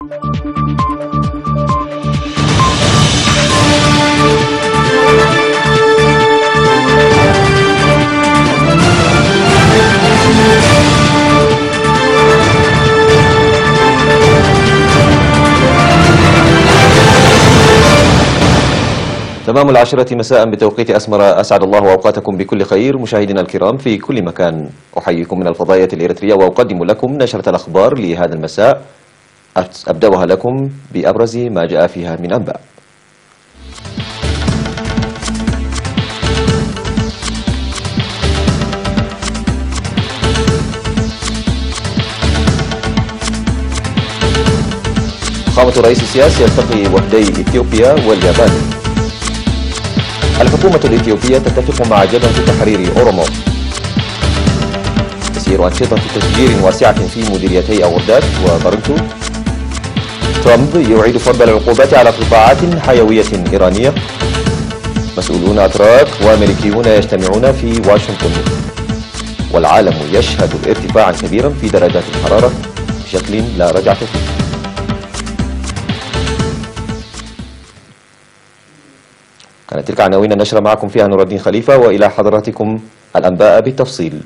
تمام 10 مساء بتوقيت أسمر. أسعد الله أوقاتكم بكل خير مشاهدينا الكرام في كل مكان. أحييكم من الفضائية الإريترية وأقدم لكم نشرة الأخبار لهذا المساء. أبدأها لكم بأبرز ما جاء فيها من أنباء. فخامة الرئيس السياسي يلتقي وفدي إثيوبيا واليابان. الحكومة الإثيوبية تتفق مع جبهة تحرير أورومو. تسير أنشطة تشجير واسعة في مديريتي أوردات وبرنتو. ترامب يعيد فرض العقوبات على قطاعات حيوية إيرانية. مسؤولون أتراك وأمريكيون يجتمعون في واشنطن. والعالم يشهد ارتفاعا كبيرا في درجات الحرارة بشكل لا رجعة فيه. كانت تلك عناوين النشرة، معكم فيها نور الدين خليفة، وإلى حضراتكم الأنباء بالتفصيل.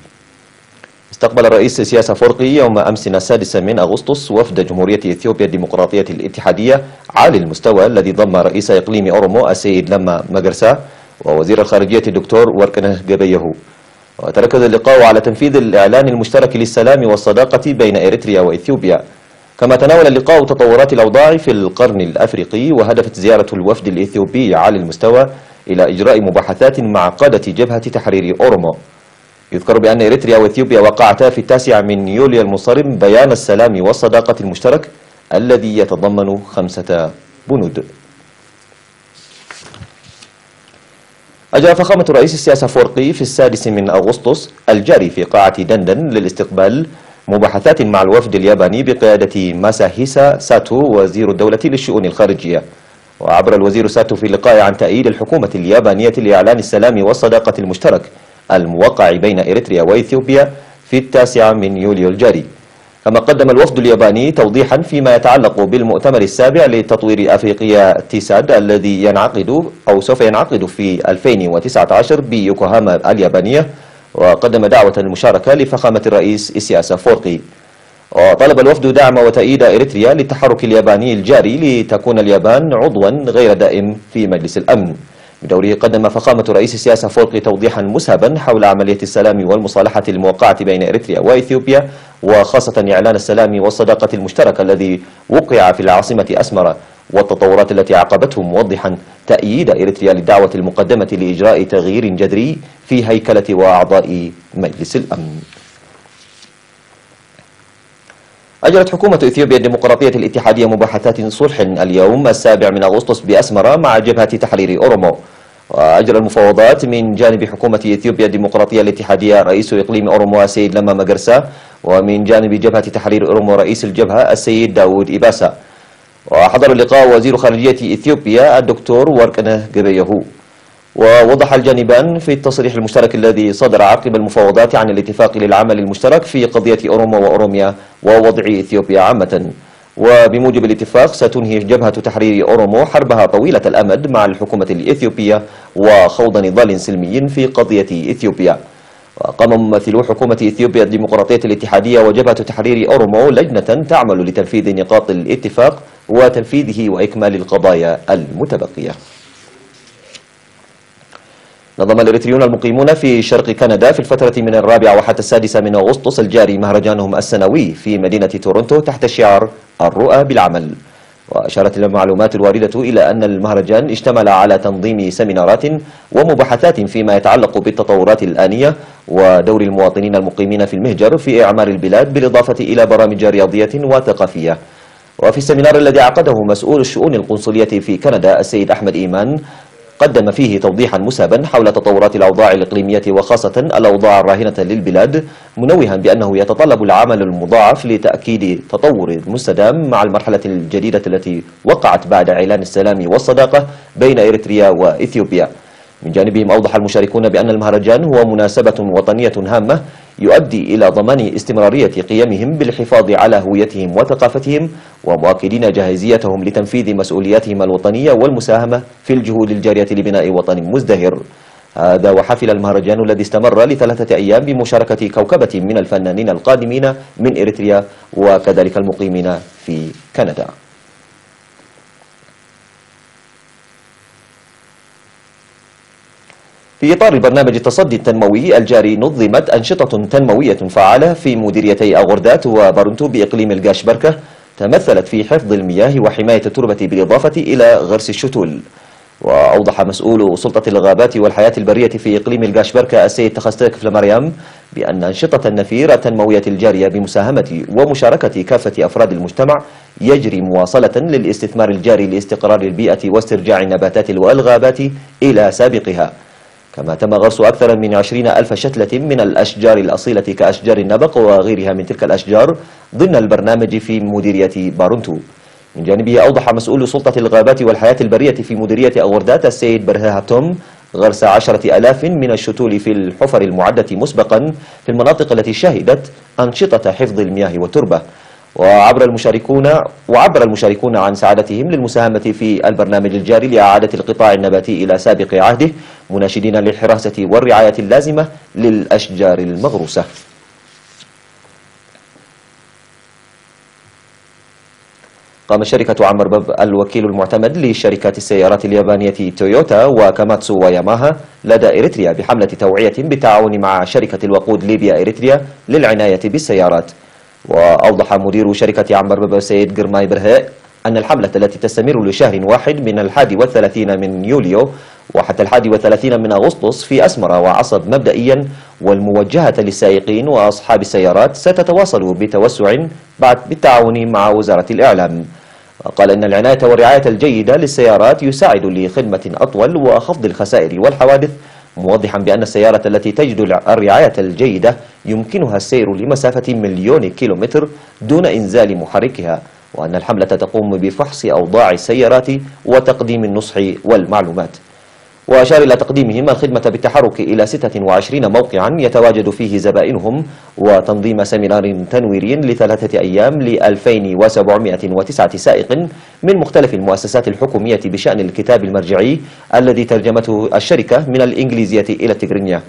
استقبل الرئيس سياس أفورقي يوم أمس 6 من أغسطس وفد جمهورية إثيوبيا الديمقراطية الاتحادية عالي المستوى الذي ضم رئيس إقليم أورومو السيد لما مجرسا ووزير الخارجية الدكتور ورقنه جبيه. وتركز اللقاء على تنفيذ الإعلان المشترك للسلام والصداقة بين إريتريا وإثيوبيا. كما تناول اللقاء تطورات الأوضاع في القرن الأفريقي، وهدفت زيارة الوفد الإثيوبي عالي المستوى إلى إجراء مباحثات مع قادة جبهة تحرير أورومو. يذكر بأن إريتريا وإثيوبيا وقعتا في 9 من يوليو المنصرم بيان السلام والصداقة المشترك الذي يتضمن 5 بنود. أجرى فخامة الرئيس السياس أفورقي في 6 من أغسطس الجاري في قاعة دندن للاستقبال مباحثات مع الوفد الياباني بقيادة ماساهيسا ساتو وزير الدولة للشؤون الخارجية. وعبر الوزير ساتو في اللقاء عن تأييد الحكومة اليابانية لإعلان السلام والصداقة المشترك الموقع بين إريتريا وإثيوبيا في 9 من يوليو الجاري. كما قدم الوفد الياباني توضيحا فيما يتعلق بالمؤتمر السابع لتطوير أفريقيا تيساد الذي ينعقد أو سوف ينعقد في 2019 بيوكوهاما اليابانية. وقدم دعوة المشاركة لفخامة الرئيس إسياس أفورقي. وطلب الوفد دعم وتأييد إريتريا للتحرك الياباني الجاري لتكون اليابان عضوا غير دائم في مجلس الأمن. بدوره قدم فخامة الرئيس إسياس أفورقي توضيحا مسهبا حول عملية السلام والمصالحة الموقعة بين إريتريا وإثيوبيا، وخاصة إعلان السلام والصداقة المشترك الذي وقع في العاصمة أسمرة والتطورات التي عقبته، موضحا تأييد إريتريا للدعوة المقدمة لإجراء تغيير جذري في هيكلة وأعضاء مجلس الأمن. أجرت حكومة إثيوبيا الديمقراطية الاتحادية مباحثات صلح اليوم 7 من أغسطس بأسمرة مع جبهة تحرير أورومو. وأجرى المفاوضات من جانب حكومة إثيوبيا الديمقراطية الاتحادية رئيس إقليم أورومو السيد لما مجرسا، ومن جانب جبهة تحرير أورومو رئيس الجبهة السيد داود إباسا. وحضر اللقاء وزير خارجية إثيوبيا الدكتور ورقنه جبيه. ووضح الجانبان في التصريح المشترك الذي صدر عقب المفاوضات عن الاتفاق للعمل المشترك في قضية أورومو وأوروميا ووضع إثيوبيا عامة. وبموجب الاتفاق ستنهي جبهة تحرير أورومو حربها طويلة الأمد مع الحكومة الإثيوبية وخوض نضال سلمي في قضية إثيوبيا. وقام ممثلو حكومة إثيوبيا الديمقراطية الاتحادية وجبهة تحرير أورومو لجنة تعمل لتنفيذ نقاط الاتفاق وتنفيذه وإكمال القضايا المتبقية. نظم الإريتريون المقيمون في شرق كندا في الفترة من 4 وحتى 6 من أغسطس الجاري مهرجانهم السنوي في مدينة تورونتو تحت شعار الرؤى بالعمل. وأشارت المعلومات الواردة إلى أن المهرجان اشتمل على تنظيم سيمينارات ومباحثات فيما يتعلق بالتطورات الآنية ودور المواطنين المقيمين في المهجر في إعمار البلاد، بالإضافة إلى برامج رياضية وثقافية. وفي السيمينار الذي عقده مسؤول الشؤون القنصلية في كندا السيد أحمد إيمان، قدم فيه توضيحا مسهبا حول تطورات الأوضاع الإقليمية وخاصة الأوضاع الراهنة للبلاد، منوها بأنه يتطلب العمل المضاعف لتأكيد تطور مستدام مع المرحلة الجديدة التي وقعت بعد إعلان السلام والصداقة بين إريتريا وإثيوبيا. من جانبهم أوضح المشاركون بأن المهرجان هو مناسبة وطنية هامة يؤدي إلى ضمان استمرارية قيمهم بالحفاظ على هويتهم وثقافتهم، ومؤكدين جاهزيتهم لتنفيذ مسؤولياتهم الوطنية والمساهمة في الجهود الجارية لبناء وطن مزدهر. هذا وحفل المهرجان الذي استمر ل3 أيام بمشاركة كوكبة من الفنانين القادمين من إريتريا وكذلك المقيمين في كندا. في إطار البرنامج التصدي التنموي الجاري نظمت أنشطة تنموية فعالة في مديريتي أغوردات وبارنتو بإقليم القاشبركة، تمثلت في حفظ المياه وحماية التربة بالإضافة إلى غرس الشتول. وأوضح مسؤول سلطة الغابات والحياة البرية في إقليم القاشبركة السيد تخستيك فلمريم بأن أنشطة النفير التنموية الجارية بمساهمة ومشاركة كافة أفراد المجتمع يجري مواصلة للاستثمار الجاري لاستقرار البيئة واسترجاع النباتات والغابات إلى سابقها. كما تم غرس أكثر من 20,000 شتلة من الأشجار الأصيلة كأشجار النبق وغيرها من تلك الأشجار ضمن البرنامج في مديرية بارنتو. من جانبه أوضح مسؤول سلطة الغابات والحياة البرية في مديرية أغوردات السيد برهاء توم غرس 10,000 من الشتول في الحفر المعدة مسبقا في المناطق التي شهدت أنشطة حفظ المياه والتربة. وعبر المشاركون عن سعادتهم للمساهمة في البرنامج الجاري لإعادة القطاع النباتي إلى سابق عهده، مناشدين للحراسة والرعاية اللازمة للأشجار المغروسة. قام شركة عمربب الوكيل المعتمد لشركات السيارات اليابانية تويوتا وكاماتسو وياماها لدى إريتريا بحملة توعية بالتعاون مع شركة الوقود ليبيا إريتريا للعناية بالسيارات. وأوضح مدير شركة عمربب السيد جرماي برهاء أن الحملة التي تستمر لشهر واحد من 31 من يوليو وحتى 31 من أغسطس في أسمرة وعصب مبدئيا والموجهة للسائقين وأصحاب السيارات ستتواصل بتوسع بالتعاون مع وزارة الإعلام. وقال إن العناية والرعاية الجيدة للسيارات يساعد لخدمة أطول وخفض الخسائر والحوادث، موضحا بأن السيارة التي تجد الرعاية الجيدة يمكنها السير لمسافة 1,000,000 كيلومتر دون إنزال محركها، وأن الحملة تقوم بفحص أوضاع السيارات وتقديم النصح والمعلومات. وأشار إلى تقديمهم الخدمة بالتحرك إلى 26 موقعا يتواجد فيه زبائنهم، وتنظيم سيمينار تنويري ل3 أيام ل2709 سائق من مختلف المؤسسات الحكومية بشأن الكتاب المرجعي الذي ترجمته الشركة من الإنجليزية إلى التجرينية.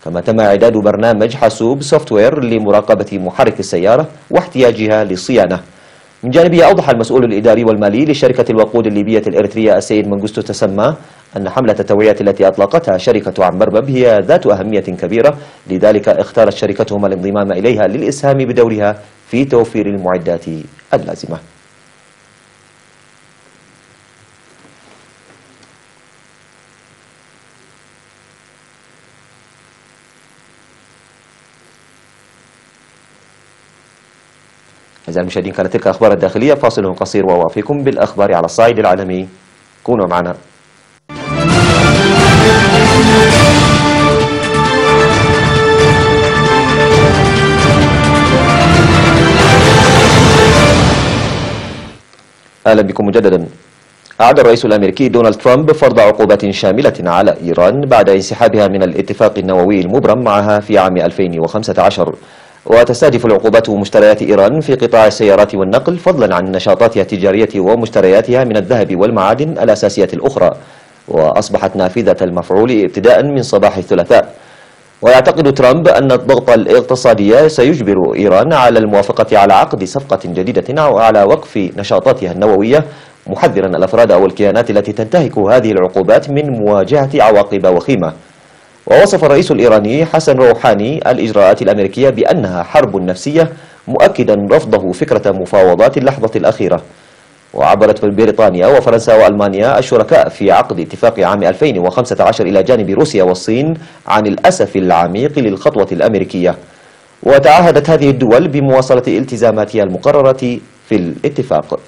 كما تم إعداد برنامج حاسوب سوفت وير لمراقبة محرك السيارة واحتياجها للصيانة. من جانبه أوضح المسؤول الإداري والمالي لشركة الوقود الليبية الإريترية السيد منغوستو تسمى أن حملة التوعية التي أطلقتها شركة عمربب هي ذات أهمية كبيرة، لذلك اختارت شركتهم الانضمام إليها للإسهام بدورها في توفير المعدات اللازمة. أعزائي المشاهدين، كانت تلك أخبار الداخلية. فاصل قصير وأوافيكم بالأخبار على الصعيد العالمي. كونوا معنا. أهلا بكم مجددا. أعد الرئيس الأمريكي دونالد ترامب فرض عقوبات شاملة على إيران بعد انسحابها من الاتفاق النووي المبرم معها في عام 2015. وتستهدف العقوبات مشتريات إيران في قطاع السيارات والنقل، فضلا عن نشاطاتها التجارية ومشترياتها من الذهب والمعادن الأساسية الأخرى، وأصبحت نافذة المفعول ابتداء من صباح الثلاثاء. ويعتقد ترامب أن الضغط الاقتصادي سيجبر إيران على الموافقة على عقد صفقة جديدة أو على وقف نشاطاتها النووية، محذرا الأفراد أو الكيانات التي تنتهك هذه العقوبات من مواجهة عواقب وخيمة. ووصف الرئيس الإيراني حسن روحاني الإجراءات الأمريكية بأنها حرب نفسية، مؤكدا رفضه فكرة مفاوضات اللحظة الأخيرة. وعبرت بريطانيا وفرنسا وألمانيا الشركاء في عقد اتفاق عام 2015 إلى جانب روسيا والصين عن الأسف العميق للخطوة الأمريكية، وتعهدت هذه الدول بمواصلة التزاماتها المقررة في الاتفاق.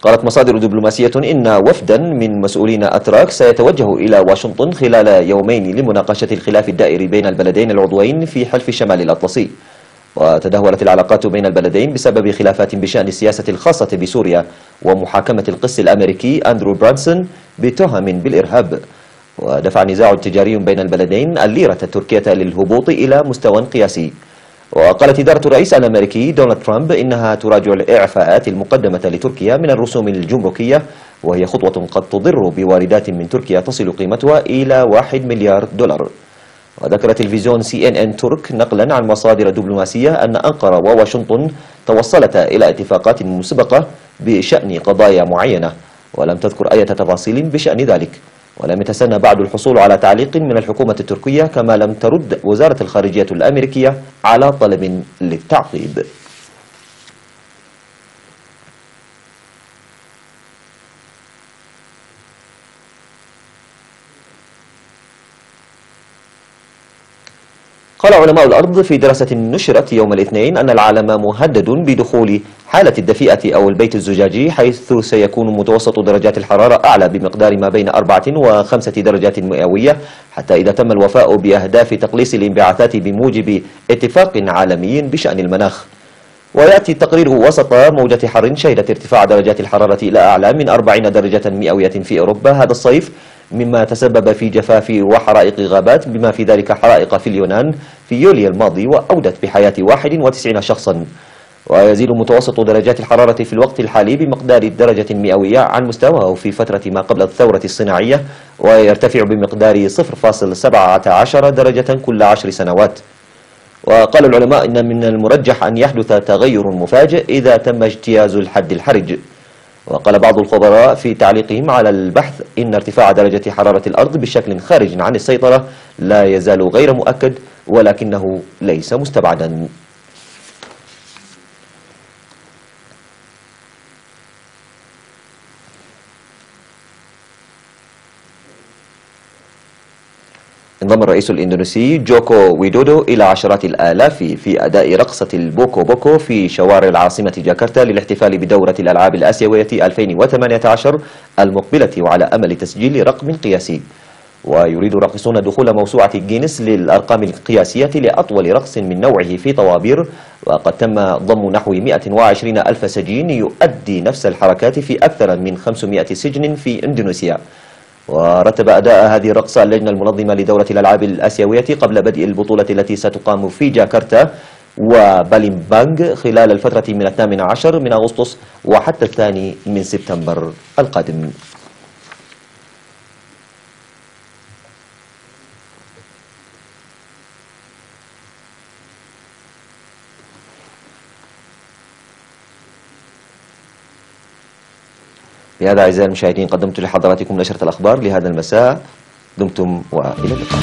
قالت مصادر دبلوماسية إن وفدا من مسؤولين أتراك سيتوجه إلى واشنطن خلال يومين لمناقشة الخلاف الدائري بين البلدين العضوين في حلف شمال الأطلسي. وتدهورت العلاقات بين البلدين بسبب خلافات بشأن السياسة الخاصة بسوريا ومحاكمة القس الأمريكي أندرو برانسون بتهم بالإرهاب. ودفع نزاع تجاري بين البلدين الليرة التركية للهبوط إلى مستوى قياسي. وقالت إدارة الرئيس الأمريكي دونالد ترامب إنها تراجع الإعفاءات المقدمة لتركيا من الرسوم الجمركية، وهي خطوة قد تضر بواردات من تركيا تصل قيمتها إلى 1 مليار دولار. وذكر تلفزيون CNN ترك نقلا عن مصادر دبلوماسية أن أنقرة وواشنطن توصلتا إلى اتفاقات مسبقة بشأن قضايا معينة، ولم تذكر أي تفاصيل بشأن ذلك. ولم يتسنى بعد الحصول على تعليق من الحكومة التركية، كما لم ترد وزارة الخارجية الأمريكية على طلب للتعقيب. قال علماء الأرض في دراسة نشرت يوم الاثنين أن العالم مهدد بدخول حالة الدفيئة أو البيت الزجاجي، حيث سيكون متوسط درجات الحرارة أعلى بمقدار ما بين 4 و5 درجات مئوية، حتى إذا تم الوفاء بأهداف تقليص الانبعاثات بموجب اتفاق عالمي بشأن المناخ. ويأتي التقرير وسط موجة حر شهدت ارتفاع درجات الحرارة إلى أعلى من 40 درجة مئوية في أوروبا هذا الصيف، مما تسبب في جفاف وحرائق غابات، بما في ذلك حرائق في اليونان في يوليو الماضي وأودت بحياة 91 شخصا. ويزيد متوسط درجات الحرارة في الوقت الحالي بمقدار درجة مئوية عن مستواه في فترة ما قبل الثورة الصناعية، ويرتفع بمقدار 0.17 درجة كل 10 سنوات. وقال العلماء إن من المرجح أن يحدث تغير مفاجئ إذا تم اجتياز الحد الحرج. وقال بعض الخبراء في تعليقهم على البحث إن ارتفاع درجة حرارة الأرض بشكل خارج عن السيطرة لا يزال غير مؤكد، ولكنه ليس مستبعدا. انضم الرئيس الإندونيسي جوكو ويدودو إلى عشرات الآلاف في أداء رقصة البوكو بوكو في شوارع العاصمة جاكرتا للاحتفال بدورة الألعاب الآسيوية 2018 المقبلة، وعلى أمل تسجيل رقم قياسي. ويريد الراقصون دخول موسوعة جينيس للأرقام القياسية لأطول رقص من نوعه في طوابير، وقد تم ضم نحو 120 ألف سجين يؤدي نفس الحركات في أكثر من 500 سجن في إندونيسيا. ورتب أداء هذه الرقصة اللجنة المنظمة لدورة الألعاب الآسيوية قبل بدء البطولة التي ستقام في جاكرتا وباليمبانغ خلال الفترة من 18 من أغسطس وحتى 2 من سبتمبر القادم. بهذا أعزائي المشاهدين قدمت لحضراتكم نشرة الأخبار لهذا المساء. دمتم وإلى اللقاء.